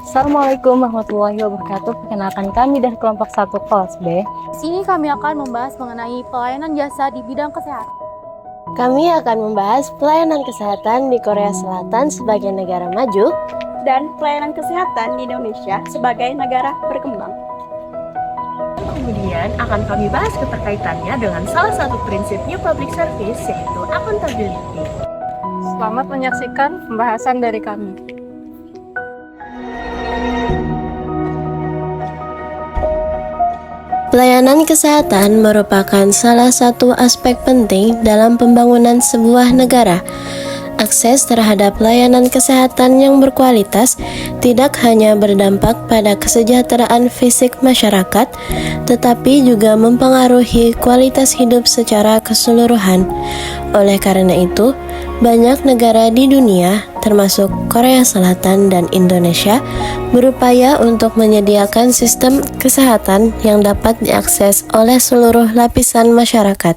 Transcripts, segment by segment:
Assalamualaikum warahmatullahi wabarakatuh. Perkenalkan kami dari kelompok 1 kelas B. Di sini kami akan membahas mengenai pelayanan jasa di bidang kesehatan. Kami akan membahas pelayanan kesehatan di Korea Selatan sebagai negara maju dan pelayanan kesehatan di Indonesia sebagai negara berkembang. Kemudian akan kami bahas keterkaitannya dengan salah satu prinsip New Public Service, yaitu accountability. Selamat menyaksikan pembahasan dari kami. Pelayanan kesehatan merupakan salah satu aspek penting dalam pembangunan sebuah negara. Akses terhadap layanan kesehatan yang berkualitas tidak hanya berdampak pada kesejahteraan fisik masyarakat, tetapi juga mempengaruhi kualitas hidup secara keseluruhan. Oleh karena itu, banyak negara di dunia, termasuk Korea Selatan dan Indonesia, berupaya untuk menyediakan sistem kesehatan yang dapat diakses oleh seluruh lapisan masyarakat.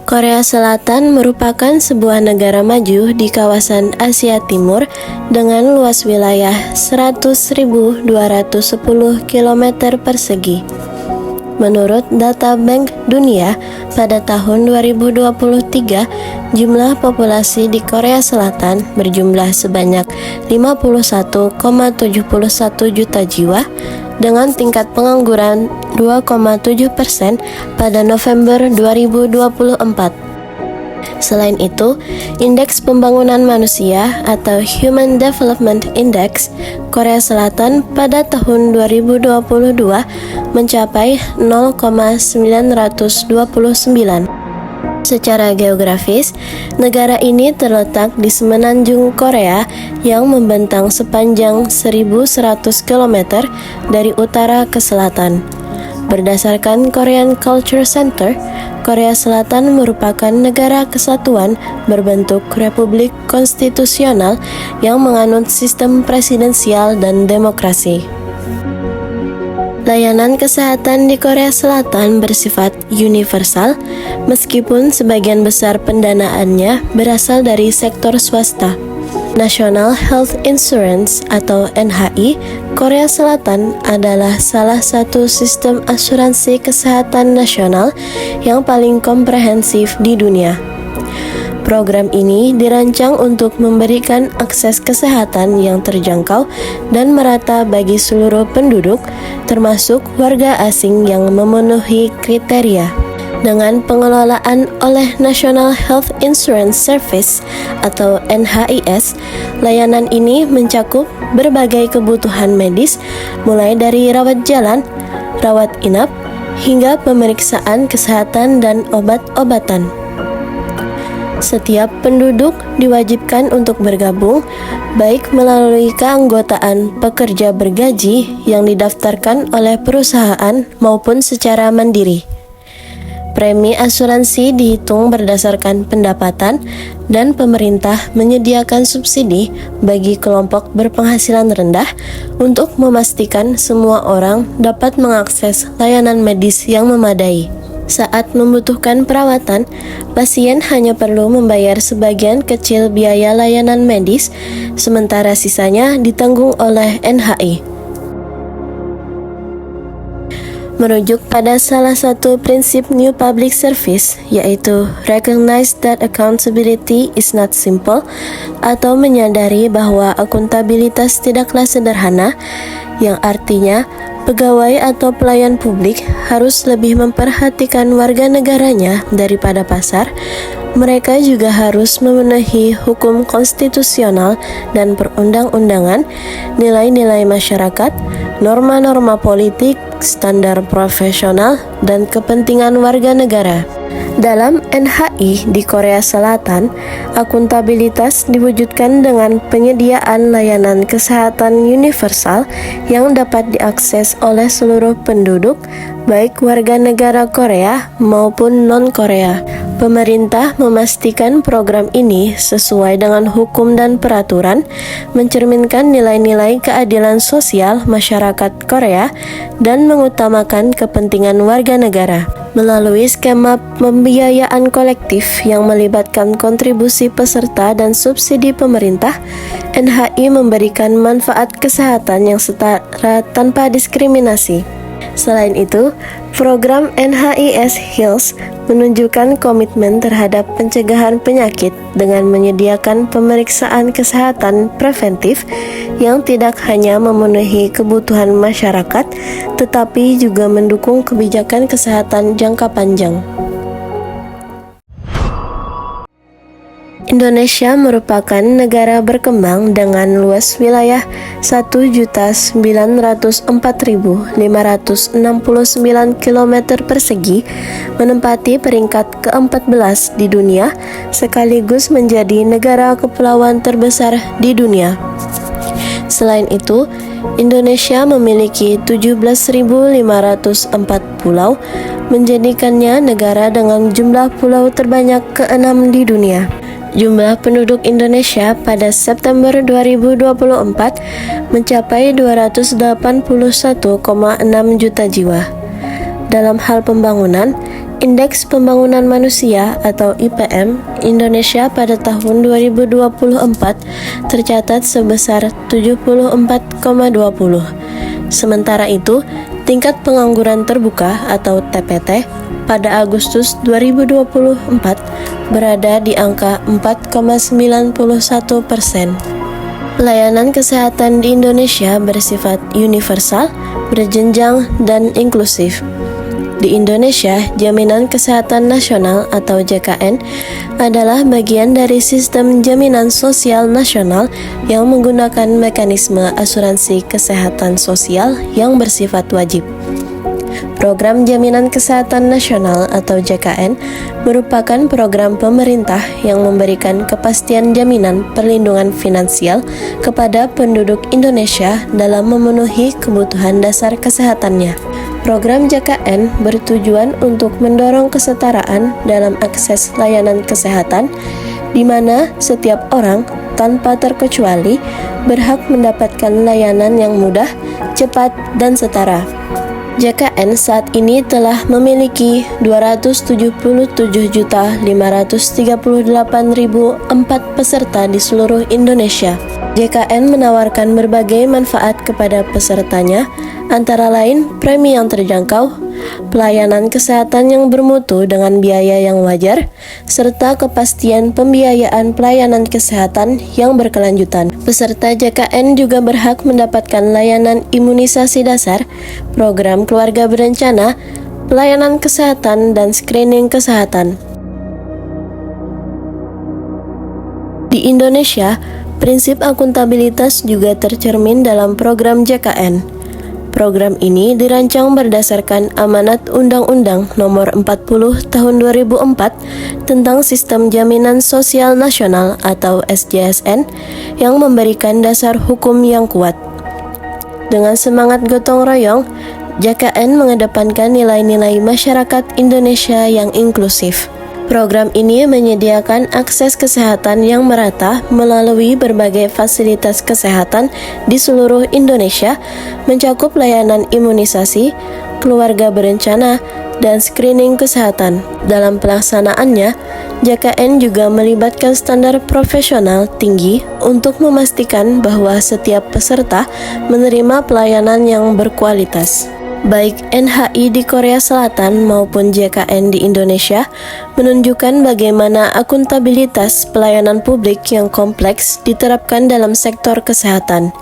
Korea Selatan merupakan sebuah negara maju di kawasan Asia Timur dengan luas wilayah 100.210 km persegi. Menurut data Bank Dunia, pada tahun 2023, jumlah populasi di Korea Selatan berjumlah sebanyak 51,71 juta jiwa dengan tingkat pengangguran 2,7% pada November 2024. Selain itu, Indeks Pembangunan Manusia atau Human Development Index Korea Selatan pada tahun 2022 mencapai 0,929. Secara geografis, negara ini terletak di semenanjung Korea yang membentang sepanjang 1.100 km dari utara ke selatan. Berdasarkan Korean Culture Center, Korea Selatan merupakan negara kesatuan berbentuk republik konstitusional yang menganut sistem presidensial dan demokrasi. Layanan kesehatan di Korea Selatan bersifat universal, meskipun sebagian besar pendanaannya berasal dari sektor swasta. National Health Insurance atau NHI Korea Selatan adalah salah satu sistem asuransi kesehatan nasional yang paling komprehensif di dunia. Program ini dirancang untuk memberikan akses kesehatan yang terjangkau dan merata bagi seluruh penduduk, termasuk warga asing yang memenuhi kriteria. Dengan pengelolaan oleh National Health Insurance Service atau NHIS, layanan ini mencakup berbagai kebutuhan medis, mulai dari rawat jalan, rawat inap, hingga pemeriksaan kesehatan dan obat-obatan. Setiap penduduk diwajibkan untuk bergabung, baik melalui keanggotaan pekerja bergaji yang didaftarkan oleh perusahaan maupun secara mandiri. Premi asuransi dihitung berdasarkan pendapatan dan pemerintah menyediakan subsidi bagi kelompok berpenghasilan rendah untuk memastikan semua orang dapat mengakses layanan medis yang memadai. Saat membutuhkan perawatan, pasien hanya perlu membayar sebagian kecil biaya layanan medis, sementara sisanya ditanggung oleh NHI. Merujuk pada salah satu prinsip New Public Service, yaitu recognize that accountability is not simple, atau menyadari bahwa akuntabilitas tidaklah sederhana, yang artinya pegawai atau pelayan publik harus lebih memperhatikan warga negaranya daripada pasar. Mereka juga harus memenuhi hukum konstitusional dan perundang-undangan, nilai-nilai masyarakat, norma-norma politik, standar profesional, dan kepentingan warga negara. Dalam NHI di Korea Selatan, akuntabilitas diwujudkan dengan penyediaan layanan kesehatan universal yang dapat diakses oleh seluruh penduduk, baik warga negara Korea maupun non-Korea. Pemerintah memastikan program ini sesuai dengan hukum dan peraturan, mencerminkan nilai-nilai keadilan sosial masyarakat Korea, dan mengutamakan kepentingan warga negara. Melalui skema pembiayaan kolektif yang melibatkan kontribusi peserta dan subsidi pemerintah, NHI memberikan manfaat kesehatan yang setara tanpa diskriminasi. Selain itu, program NHIS Heals menunjukkan komitmen terhadap pencegahan penyakit dengan menyediakan pemeriksaan kesehatan preventif yang tidak hanya memenuhi kebutuhan masyarakat, tetapi juga mendukung kebijakan kesehatan jangka panjang. Indonesia merupakan negara berkembang dengan luas wilayah 1.904.569 km persegi, menempati peringkat ke-14 di dunia, sekaligus menjadi negara kepulauan terbesar di dunia. Selain itu, Indonesia memiliki 17.504 pulau, menjadikannya negara dengan jumlah pulau terbanyak ke-6 di dunia. Jumlah penduduk Indonesia pada September 2024 mencapai 281,6 juta jiwa. Dalam hal pembangunan, Indeks Pembangunan Manusia atau IPM Indonesia pada tahun 2024 tercatat sebesar 74,20. Sementara itu, tingkat pengangguran terbuka atau TPT pada Agustus 2024 berada di angka 4,91%. Pelayanan kesehatan di Indonesia bersifat universal, berjenjang, dan inklusif. Di Indonesia, Jaminan Kesehatan Nasional atau JKN adalah bagian dari sistem jaminan sosial nasional yang menggunakan mekanisme asuransi kesehatan sosial yang bersifat wajib. Program Jaminan Kesehatan Nasional atau JKN merupakan program pemerintah yang memberikan kepastian jaminan perlindungan finansial kepada penduduk Indonesia dalam memenuhi kebutuhan dasar kesehatannya. Program JKN bertujuan untuk mendorong kesetaraan dalam akses layanan kesehatan, di mana setiap orang tanpa terkecuali berhak mendapatkan layanan yang mudah, cepat, dan setara. JKN saat ini telah memiliki 277.538.004 peserta di seluruh Indonesia. JKN menawarkan berbagai manfaat kepada pesertanya, antara lain premi yang terjangkau, pelayanan kesehatan yang bermutu dengan biaya yang wajar, serta kepastian pembiayaan pelayanan kesehatan yang berkelanjutan. Peserta JKN juga berhak mendapatkan layanan imunisasi dasar, program keluarga berencana, pelayanan kesehatan, dan screening kesehatan. Di Indonesia, prinsip akuntabilitas juga tercermin dalam program JKN. Program ini dirancang berdasarkan amanat Undang-Undang Nomor 40 Tahun 2004 tentang Sistem Jaminan Sosial Nasional atau SJSN yang memberikan dasar hukum yang kuat. Dengan semangat gotong royong, JKN mengedepankan nilai-nilai masyarakat Indonesia yang inklusif. Program ini menyediakan akses kesehatan yang merata melalui berbagai fasilitas kesehatan di seluruh Indonesia, mencakup layanan imunisasi, keluarga berencana, dan screening kesehatan. Dalam pelaksanaannya, JKN juga melibatkan standar profesional tinggi untuk memastikan bahwa setiap peserta menerima pelayanan yang berkualitas. Baik NHI di Korea Selatan maupun JKN di Indonesia menunjukkan bagaimana akuntabilitas pelayanan publik yang kompleks diterapkan dalam sektor kesehatan.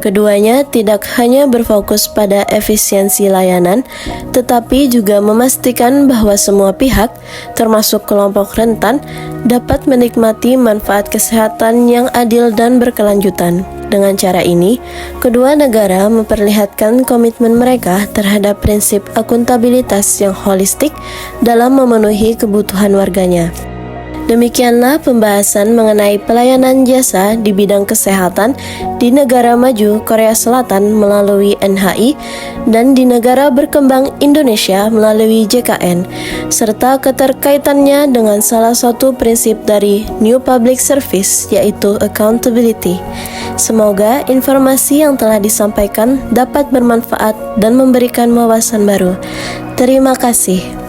Keduanya tidak hanya berfokus pada efisiensi layanan, tetapi juga memastikan bahwa semua pihak, termasuk kelompok rentan, dapat menikmati manfaat kesehatan yang adil dan berkelanjutan. Dengan cara ini, kedua negara memperlihatkan komitmen mereka terhadap prinsip akuntabilitas yang holistik dalam memenuhi kebutuhan warganya. Demikianlah pembahasan mengenai pelayanan jasa di bidang kesehatan di negara maju Korea Selatan melalui NHI dan di negara berkembang Indonesia melalui JKN, serta keterkaitannya dengan salah satu prinsip dari New Public Service, yaitu accountability. Semoga informasi yang telah disampaikan dapat bermanfaat dan memberikan wawasan baru. Terima kasih.